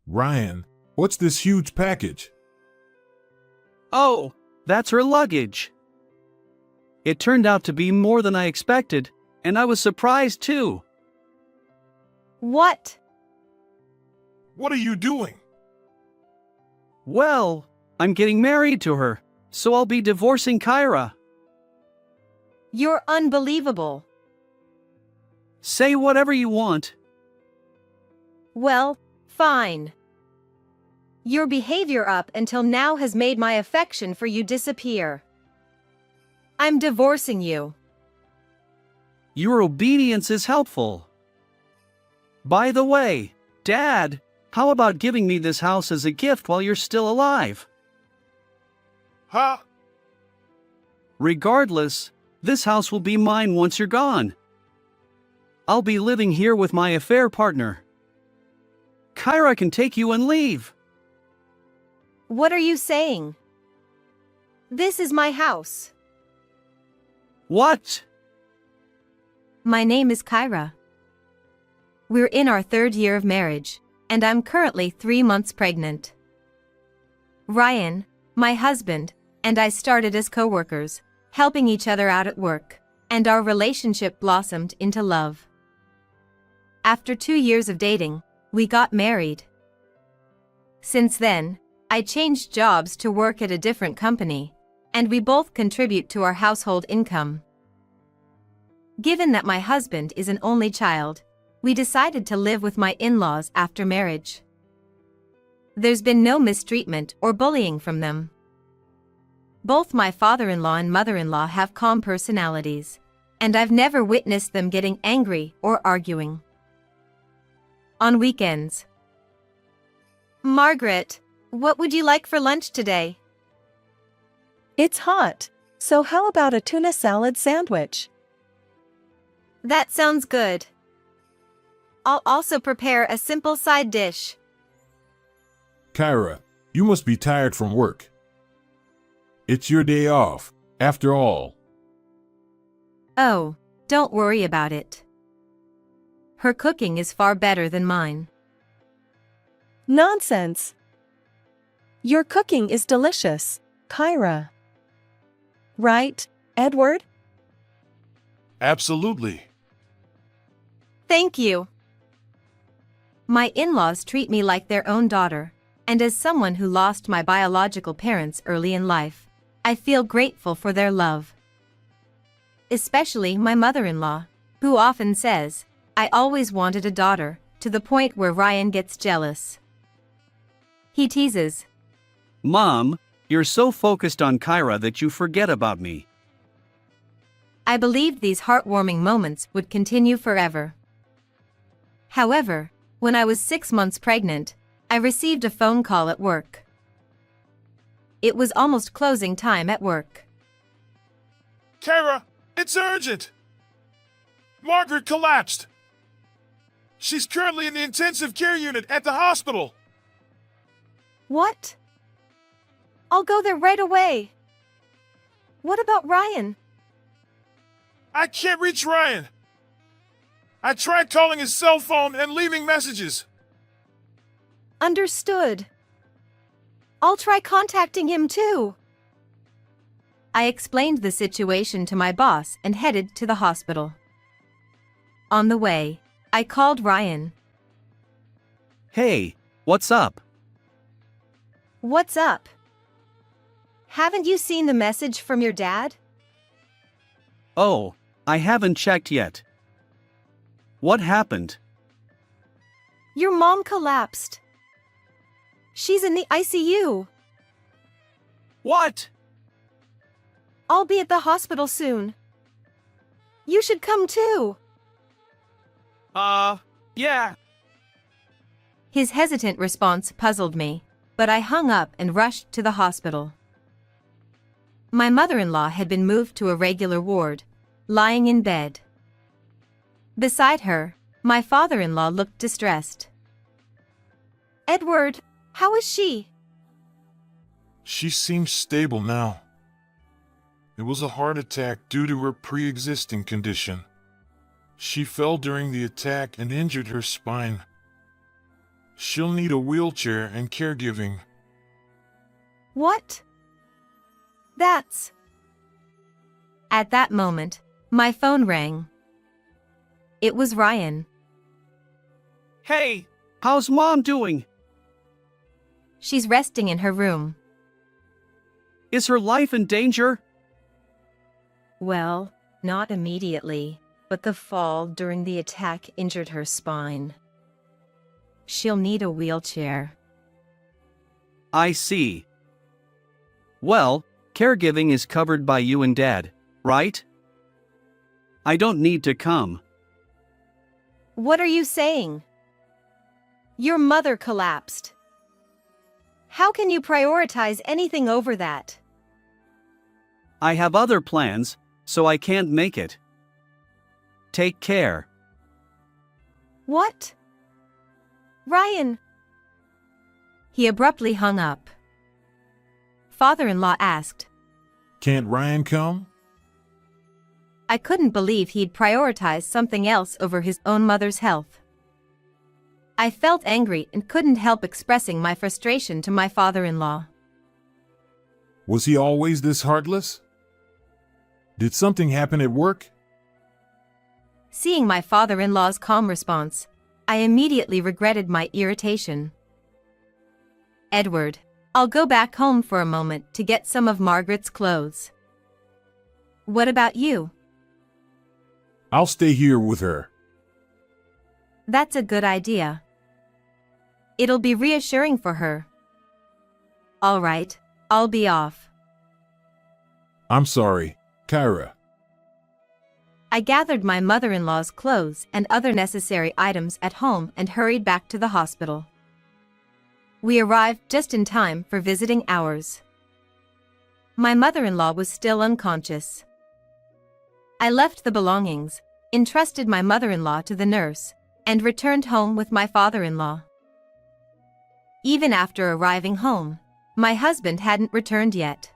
Ryan, what's this huge package? Oh, that's her luggage. It turned out to be more than I expected, and I was surprised too. What? What are you doing? Well, I'm getting married to her, so I'll be divorcing Kyra. You're unbelievable. Say whatever you want. Well, fine. Your behavior up until now has made my affection for you disappear. I'm divorcing you. Your obedience is helpful. By the way, Dad, how about giving me this house as a gift while you're still alive? Huh? Regardless, this house will be mine once you're gone. I'll be living here with my affair partner. Kyra can take you and leave. What are you saying? This is my house. What? My name is Kyra. We're in our 3rd year of marriage, and I'm currently 3 months pregnant. Ryan, my husband, and I started as co-workers, helping each other out at work, and our relationship blossomed into love. After 2 years of dating, we got married. Since then, I changed jobs to work at a different company, and we both contribute to our household income. Given that my husband is an only child, we decided to live with my in-laws after marriage. There's been no mistreatment or bullying from them. Both my father-in-law and mother-in-law have calm personalities, and I've never witnessed them getting angry or arguing. On weekends. Margaret, what would you like for lunch today? It's hot, so how about a tuna salad sandwich? That sounds good. I'll also prepare a simple side dish. Kyra, you must be tired from work. It's your day off, after all. Oh, don't worry about it. Her cooking is far better than mine. Nonsense! Your cooking is delicious, Kyra. Right, Edward? Absolutely. Thank you. My in-laws treat me like their own daughter, and as someone who lost my biological parents early in life, I feel grateful for their love. Especially my mother-in-law, who often says, "I always wanted a daughter," to the point where Ryan gets jealous. He teases, Mom, you're so focused on Kyra that you forget about me. I believed these heartwarming moments would continue forever. However, when I was 6 months pregnant, I received a phone call at work. It was almost closing time at work. Kyra, it's urgent! Margaret collapsed! She's currently in the intensive care unit at the hospital! What? I'll go there right away. What about Ryan? I can't reach Ryan! I tried calling his cell phone and leaving messages. Understood. I'll try contacting him too. I explained the situation to my boss and headed to the hospital. On the way, I called Ryan. Hey, what's up? What's up? Haven't you seen the message from your dad? Oh, I haven't checked yet. What happened? Your mom collapsed. She's in the ICU. What? I'll be at the hospital soon. You should come too. Yeah. His hesitant response puzzled me, but I hung up and rushed to the hospital. My mother-in-law had been moved to a regular ward, lying in bed. Beside her, my father-in-law looked distressed. Edward, how is she? She seems stable now. It was a heart attack due to her pre-existing condition. She fell during the attack and injured her spine. She'll need a wheelchair and caregiving. What? That's... At that moment, my phone rang. It was Ryan. Hey, how's Mom doing? She's resting in her room. Is her life in danger? Well, not immediately, but the fall during the attack injured her spine. She'll need a wheelchair. I see. Well, caregiving is covered by you and Dad, right? I don't need to come. What are you saying? Your mother collapsed. How can you prioritize anything over that? I have other plans, so I can't make it. Take care. What? Ryan! He abruptly hung up. Father-in-law asked. Can't Ryan come? I couldn't believe he'd prioritize something else over his own mother's health. I felt angry and couldn't help expressing my frustration to my father-in-law. Was he always this heartless? Did something happen at work? Seeing my father-in-law's calm response, I immediately regretted my irritation. Edward, I'll go back home for a moment to get some of Margaret's clothes. What about you? I'll stay here with her. That's a good idea. It'll be reassuring for her. All right, I'll be off. I'm sorry, Kyra. I gathered my mother-in-law's clothes and other necessary items at home and hurried back to the hospital. We arrived just in time for visiting hours. My mother-in-law was still unconscious. I left the belongings, entrusted my mother-in-law to the nurse, and returned home with my father-in-law. Even after arriving home, my husband hadn't returned yet.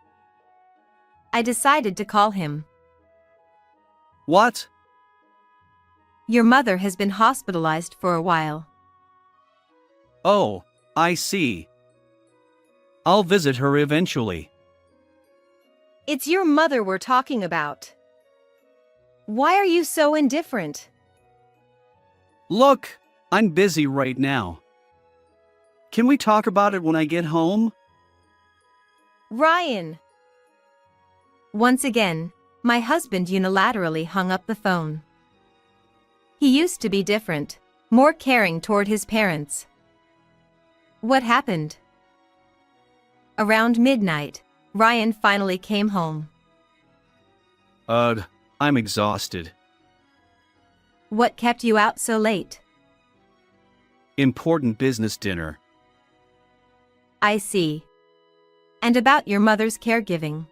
I decided to call him. What? Your mother has been hospitalized for a while. Oh, I see. I'll visit her eventually. It's your mother we're talking about. Why are you so indifferent? Look, I'm busy right now. Can we talk about it when I get home? Ryan! Once again, my husband unilaterally hung up the phone. He used to be different, more caring toward his parents. What happened? Around midnight, Ryan finally came home. I'm exhausted. What kept you out so late? Important business dinner. I see. And about your mother's caregiving?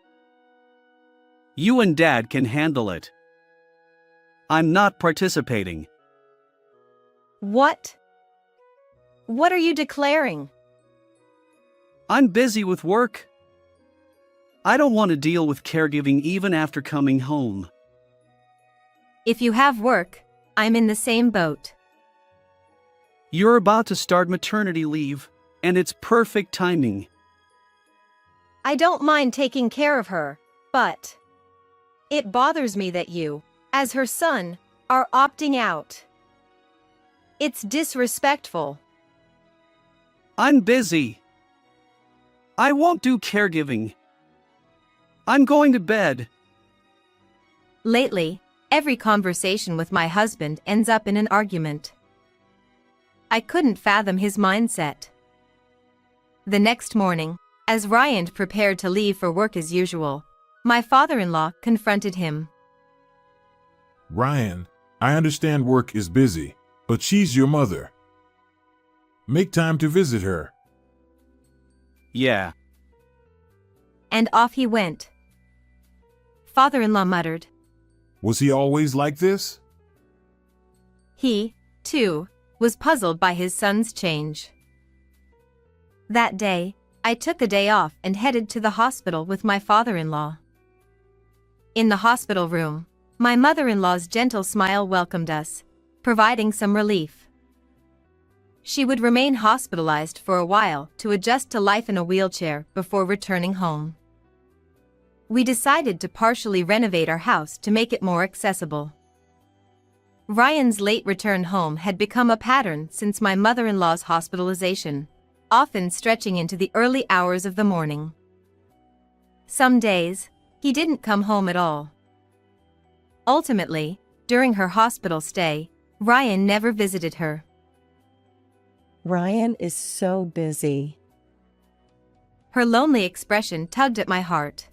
You and Dad can handle it. I'm not participating. What? What are you declaring? I'm busy with work. I don't want to deal with caregiving even after coming home. If you have work, I'm in the same boat. You're about to start maternity leave, and it's perfect timing. I don't mind taking care of her, but it bothers me that you, as her son, are opting out. It's disrespectful. I'm busy. I won't do caregiving. I'm going to bed. Lately, every conversation with my husband ends up in an argument. I couldn't fathom his mindset. The next morning, as Ryan prepared to leave for work as usual, my father-in-law confronted him. Ryan, I understand work is busy, but she's your mother. Make time to visit her. Yeah. And off he went. Father-in-law muttered. Was he always like this? He, too, was puzzled by his son's change. That day, I took a day off and headed to the hospital with my father-in-law. In the hospital room, my mother-in-law's gentle smile welcomed us, providing some relief. She would remain hospitalized for a while to adjust to life in a wheelchair before returning home. We decided to partially renovate our house to make it more accessible. Ryan's late return home had become a pattern since my mother-in-law's hospitalization, often stretching into the early hours of the morning. Some days, he didn't come home at all. Ultimately, during her hospital stay, Ryan never visited her. Ryan is so busy. Her lonely expression tugged at my heart.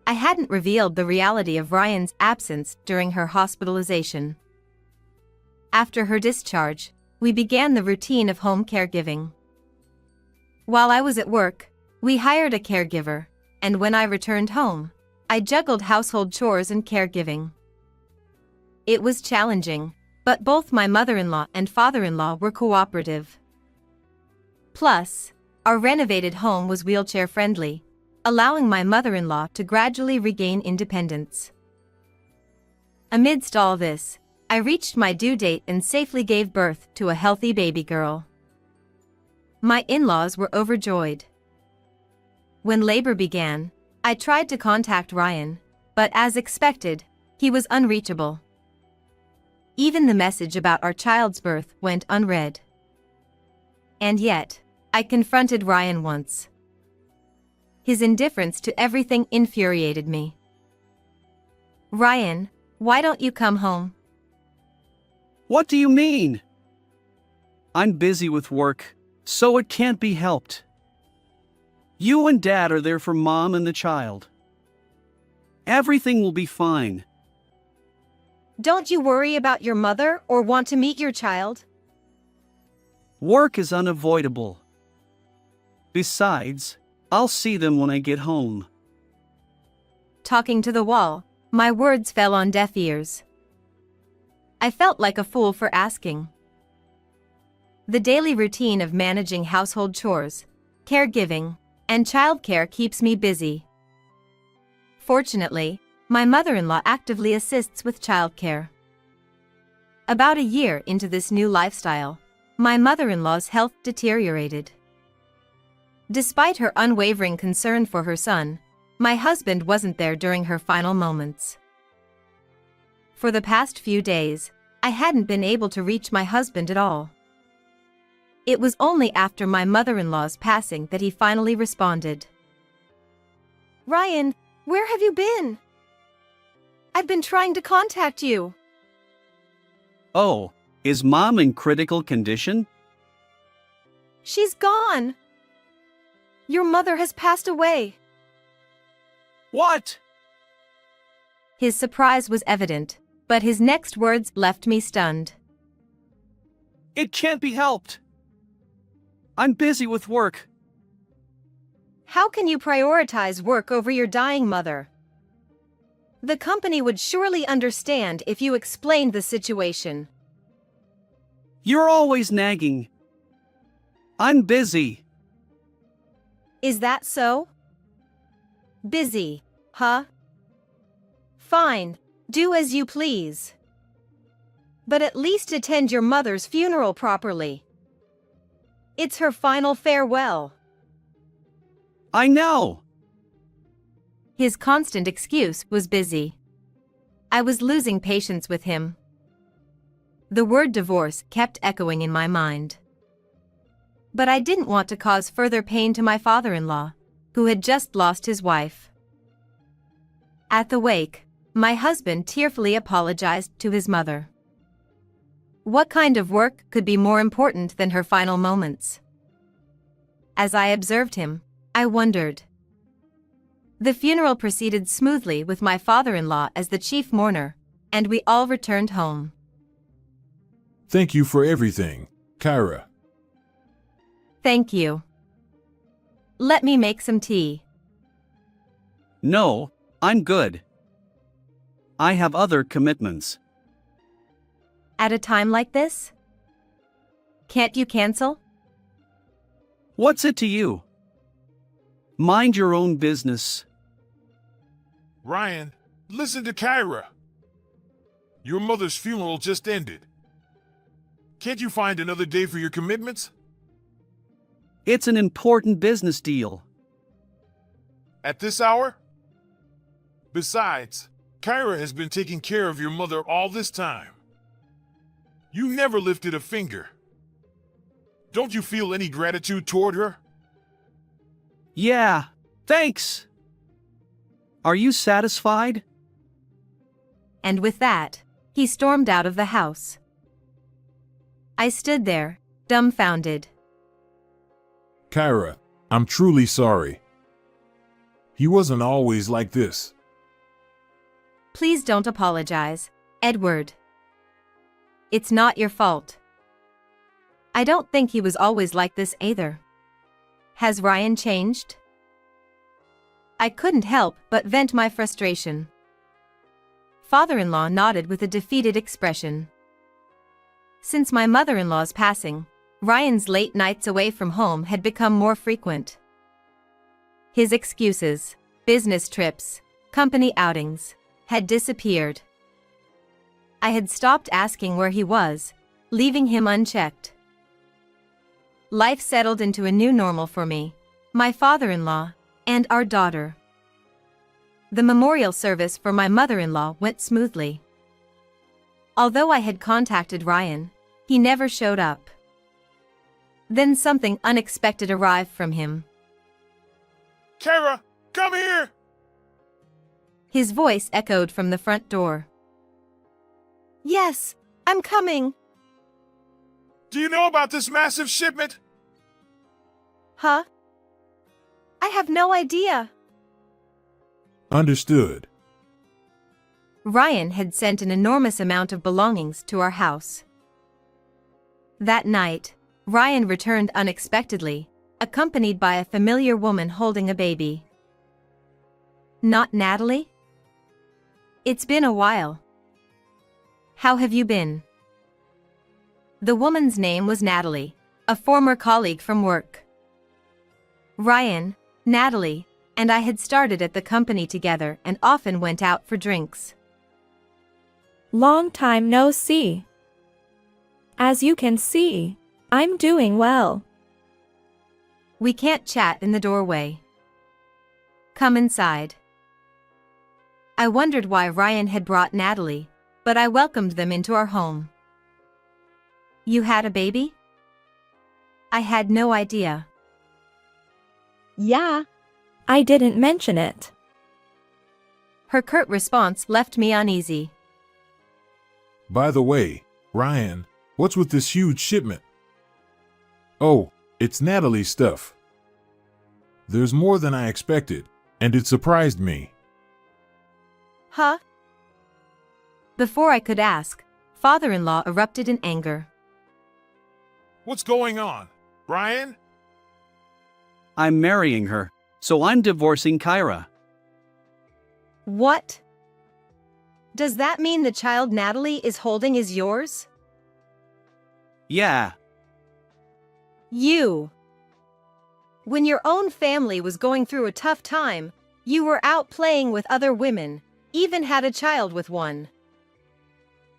I hadn't revealed the reality of Ryan's absence during her hospitalization. After her discharge, we began the routine of home caregiving. While I was at work, we hired a caregiver, and when I returned home, I juggled household chores and caregiving. It was challenging, but both my mother-in-law and father-in-law were cooperative. Plus, our renovated home was wheelchair-friendly, allowing my mother-in-law to gradually regain independence. Amidst all this, I reached my due date and safely gave birth to a healthy baby girl. My in-laws were overjoyed. When labor began, I tried to contact Ryan, but as expected, he was unreachable. Even the message about our child's birth went unread. And yet, I confronted Ryan once. His indifference to everything infuriated me. "Ryan, why don't you come home?" What do you mean? I'm busy with work, so it can't be helped. You and Dad are there for Mom and the child. Everything will be fine. Don't you worry about your mother or want to meet your child? Work is unavoidable. Besides, I'll see them when I get home. Talking to the wall, my words fell on deaf ears. I felt like a fool for asking. The daily routine of managing household chores, caregiving, and childcare keeps me busy. Fortunately, my mother-in-law actively assists with childcare. About a year into this new lifestyle, my mother-in-law's health deteriorated. Despite her unwavering concern for her son, my husband wasn't there during her final moments. For the past few days, I hadn't been able to reach my husband at all. It was only after my mother-in-law's passing that he finally responded. "Ryan, where have you been? I've been trying to contact you." Oh, is Mom in critical condition? "She's gone. Your mother has passed away." What? His surprise was evident, but his next words left me stunned. It can't be helped. I'm busy with work. How can you prioritize work over your dying mother? The company would surely understand if you explained the situation. You're always nagging. I'm busy. Is that so? Busy, huh? Fine, do as you please. But at least attend your mother's funeral properly. It's her final farewell. I know. His constant excuse was busy. I was losing patience with him. The word divorce kept echoing in my mind. But I didn't want to cause further pain to my father-in-law, who had just lost his wife. At the wake, my husband tearfully apologized to his mother. What kind of work could be more important than her final moments? As I observed him, I wondered. The funeral proceeded smoothly with my father-in-law as the chief mourner, and we all returned home. Thank you for everything, Kyra. Thank you. Let me make some tea. No, I'm good. I have other commitments. At a time like this? Can't you cancel? What's it to you? Mind your own business. Ryan, listen to Kyra. Your mother's funeral just ended. Can't you find another day for your commitments? It's an important business deal. At this hour? Besides, Kyra has been taking care of your mother all this time. You never lifted a finger. Don't you feel any gratitude toward her? Yeah, thanks. Are you satisfied? And with that, he stormed out of the house. I stood there, dumbfounded. Kyra, I'm truly sorry. He wasn't always like this. Please don't apologize, Edward. It's not your fault. I don't think he was always like this either. Has Ryan changed? I couldn't help but vent my frustration. Father-in-law nodded with a defeated expression. Since my mother-in-law's passing, Ryan's late nights away from home had become more frequent. His excuses, business trips, company outings, had disappeared. I had stopped asking where he was, leaving him unchecked. Life settled into a new normal for me, my father-in-law, and our daughter. The memorial service for my mother-in-law went smoothly. Although I had contacted Ryan, he never showed up. Then something unexpected arrived from him. Kyra, come here! His voice echoed from the front door. Yes, I'm coming. Do you know about this massive shipment? Huh? I have no idea. Understood. Ryan had sent an enormous amount of belongings to our house. That night, Ryan returned unexpectedly, accompanied by a familiar woman holding a baby. Not Natalie? It's been a while. How have you been? The woman's name was Natalie, a former colleague from work. Ryan, Natalie, and I had started at the company together and often went out for drinks. Long time no see. As you can see, I'm doing well. We can't chat in the doorway. Come inside. I wondered why Ryan had brought Natalie, but I welcomed them into our home. You had a baby? I had no idea. Yeah. I didn't mention it. Her curt response left me uneasy. By the way, Ryan, what's with this huge shipment? Oh, it's Natalie's stuff. There's more than I expected, and it surprised me. Huh? Before I could ask, father-in-law erupted in anger. What's going on, Ryan? I'm marrying her, so I'm divorcing Kyra. What? Does that mean the child Natalie is holding is yours? Yeah, You. When your own family was going through a tough time, you were out playing with other women, even had a child with one.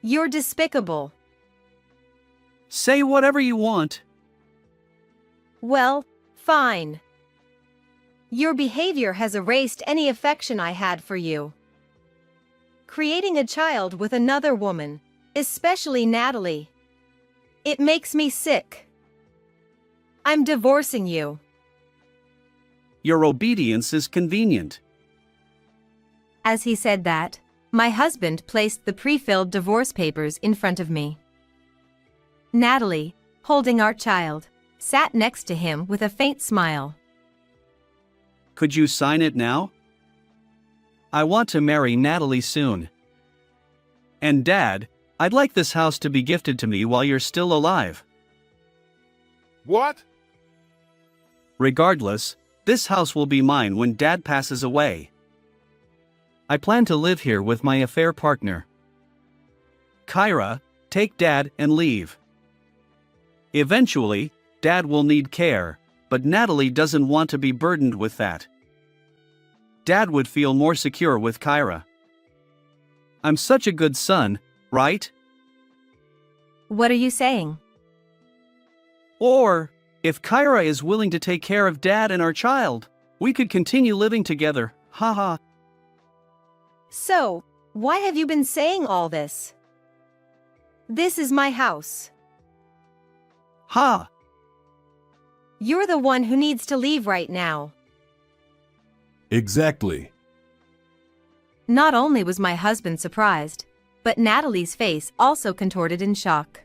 You're despicable. say whatever you want. Well, fine. Your behavior has erased any affection I had for you. Creating a child with another woman, especially Natalie. It makes me sick. I'm divorcing you. Your obedience is convenient. As he said that, my husband placed the pre-filled divorce papers in front of me. Natalie, holding our child, sat next to him with a faint smile. Could you sign it now? I want to marry Natalie soon. And Dad, I'd like this house to be gifted to me while you're still alive. What? Regardless, this house will be mine when Dad passes away. I plan to live here with my affair partner. Kyra, take Dad and leave. Eventually, Dad will need care, but Natalie doesn't want to be burdened with that. Dad would feel more secure with Kyra. I'm such a good son, right? What are you saying? Or, if Kyra is willing to take care of Dad and our child, we could continue living together, haha. So, why have you been saying all this? This is my house. Ha! You're the one who needs to leave right now. Exactly. Not only was my husband surprised, but Natalie's face also contorted in shock.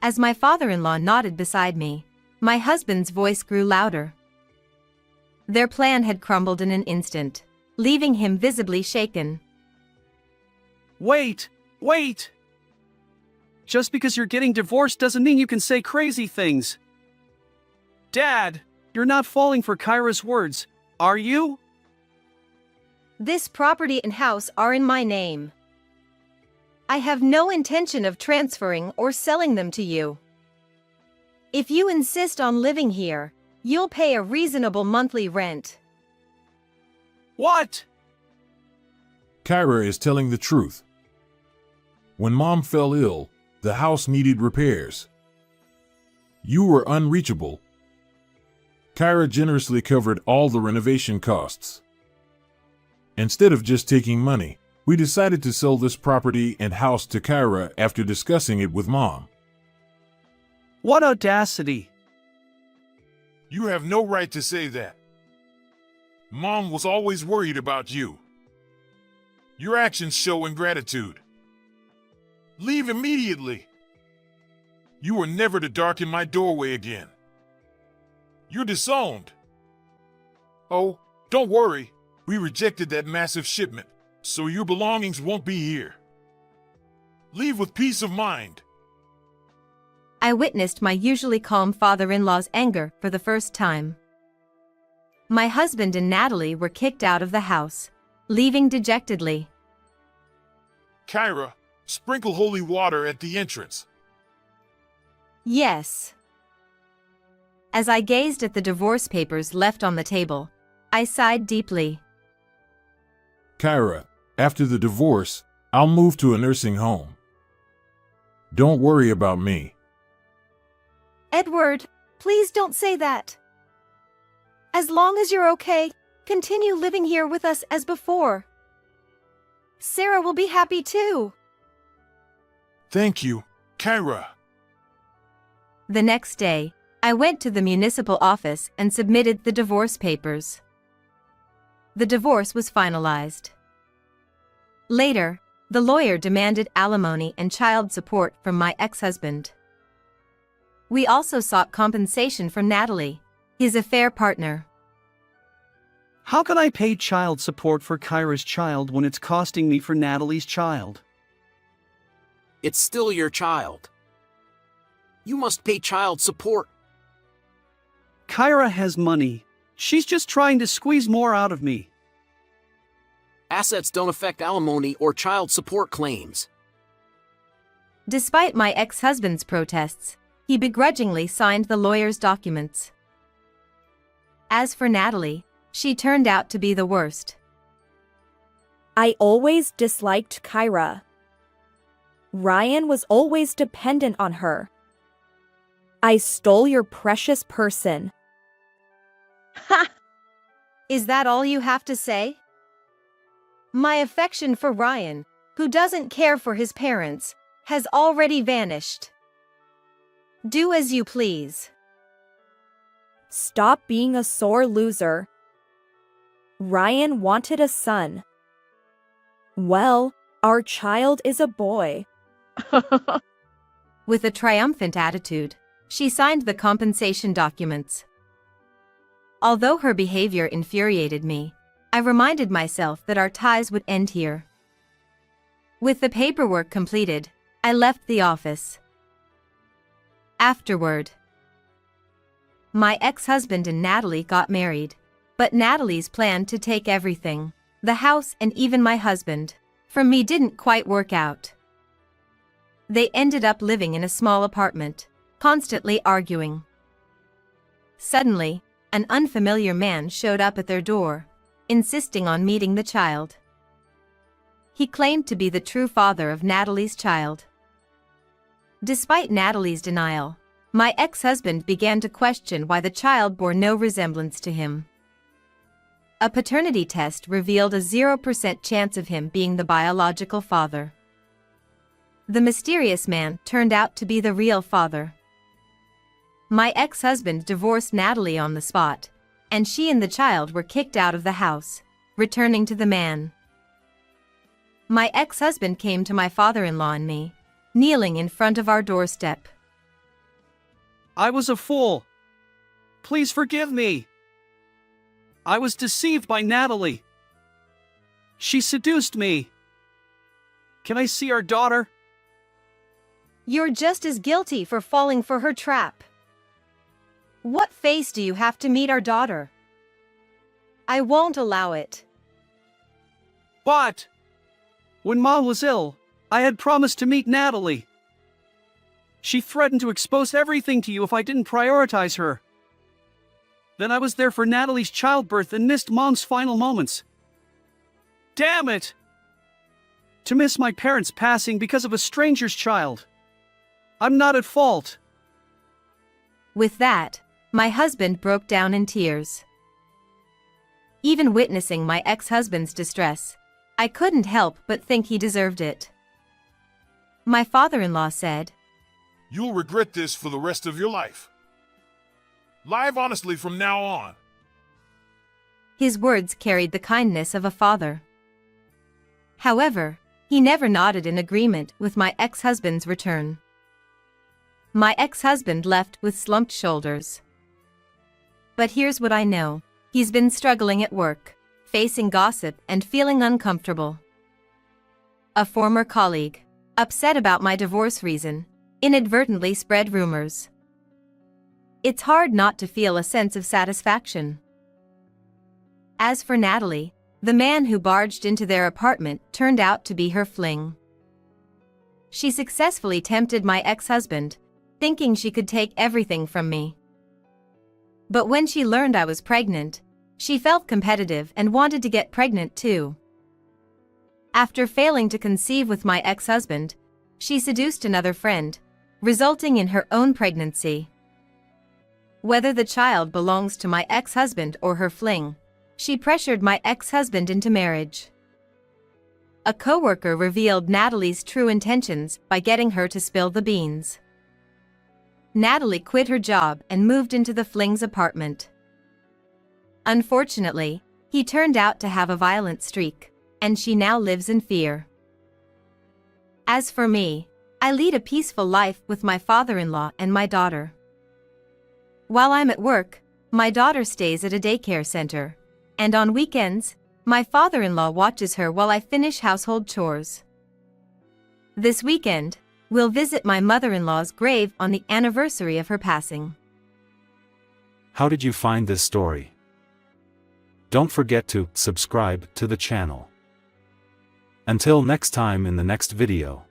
As my father-in-law nodded beside me, my husband's voice grew louder. Their plan had crumbled in an instant, leaving him visibly shaken. Wait! Wait! Just because you're getting divorced doesn't mean you can say crazy things. Dad, you're not falling for Kyra's words, are you? This property and house are in my name. I have no intention of transferring or selling them to you. If you insist on living here, you'll pay a reasonable monthly rent. What? Kyra is telling the truth. When Mom fell ill, the house needed repairs. You were unreachable. Kyra generously covered all the renovation costs. Instead of just taking money, we decided to sell this property and house to Kyra after discussing it with Mom. What audacity! You have no right to say that. Mom was always worried about you. Your actions show ingratitude. Leave immediately. You are never to darken my doorway again. You're disowned. Oh, don't worry. We rejected that massive shipment, so your belongings won't be here. Leave with peace of mind. I witnessed my usually calm father-in-law's anger for the first time. My husband and Natalie were kicked out of the house, leaving dejectedly. Kyra, sprinkle holy water at the entrance. Yes. As I gazed at the divorce papers left on the table, I sighed deeply. Kyra, after the divorce, I'll move to a nursing home. Don't worry about me. Edward, please don't say that. As long as you're okay, continue living here with us as before. Sarah will be happy too. Thank you, Kyra. The next day, I went to the municipal office and submitted the divorce papers. The divorce was finalized. Later, the lawyer demanded alimony and child support from my ex-husband. We also sought compensation from Natalie, his affair partner. How can I pay child support for Kyra's child when it's costing me for Natalie's child? It's still your child. You must pay child support. Kyra has money. She's just trying to squeeze more out of me. Assets don't affect alimony or child support claims. Despite my ex-husband's protests, he begrudgingly signed the lawyer's documents. As for Natalie, she turned out to be the worst. I always disliked Kyra. Ryan was always dependent on her. I stole your precious person. Ha! Is that all you have to say? My affection for Ryan, who doesn't care for his parents, has already vanished. Do as you please. Stop being a sore loser. Ryan wanted a son. Well, our child is a boy. With a triumphant attitude, she signed the compensation documents. Although her behavior infuriated me, I reminded myself that our ties would end here. With the paperwork completed, I left the office. Afterward, my ex-husband and Natalie got married, but Natalie's plan to take everything, the house and even my husband, from me didn't quite work out. They ended up living in a small apartment, constantly arguing. Suddenly, an unfamiliar man showed up at their door, insisting on meeting the child. He claimed to be the true father of Natalie's child. Despite Natalie's denial, my ex-husband began to question why the child bore no resemblance to him. A paternity test revealed a 0% chance of him being the biological father. The mysterious man turned out to be the real father. My ex-husband divorced Natalie on the spot, and she and the child were kicked out of the house, returning to the man. My ex-husband came to my father-in-law and me, kneeling in front of our doorstep. I was a fool. Please forgive me. I was deceived by Natalie. She seduced me. Can I see our daughter? You're just as guilty for falling for her trap. What face do you have to meet our daughter? I won't allow it. But when Mom was ill, I had promised to meet Natalie. She threatened to expose everything to you if I didn't prioritize her. Then I was there for Natalie's childbirth and missed Mom's final moments. Damn it! To miss my parents' passing because of a stranger's child. I'm not at fault. With that, my husband broke down in tears. Even witnessing my ex-husband's distress, I couldn't help but think he deserved it. My father-in-law said, You'll regret this for the rest of your life. Live honestly from now on. His words carried the kindness of a father. However, he never nodded in agreement with my ex-husband's return. My ex-husband left with slumped shoulders. But here's what I know. He's been struggling at work, facing gossip and feeling uncomfortable. A former colleague, upset about my divorce reason, inadvertently spread rumors. It's hard not to feel a sense of satisfaction. As for Natalie, the man who barged into their apartment turned out to be her fling. She successfully tempted my ex-husband, thinking she could take everything from me. But when she learned I was pregnant, she felt competitive and wanted to get pregnant too. After failing to conceive with my ex-husband, she seduced another friend, resulting in her own pregnancy. Whether the child belongs to my ex-husband or her fling, she pressured my ex-husband into marriage. A coworker revealed Natalie's true intentions by getting her to spill the beans. Natalie quit her job and moved into the fling's apartment. Unfortunately, he turned out to have a violent streak, and she now lives in fear. As for me, I lead a peaceful life with my father-in-law and my daughter. While I'm at work, my daughter stays at a daycare center, and on weekends, my father-in-law watches her while I finish household chores. This weekend, we'll visit my mother-in-law's grave on the anniversary of her passing. How did you find this story? Don't forget to subscribe to the channel. Until next time in the next video.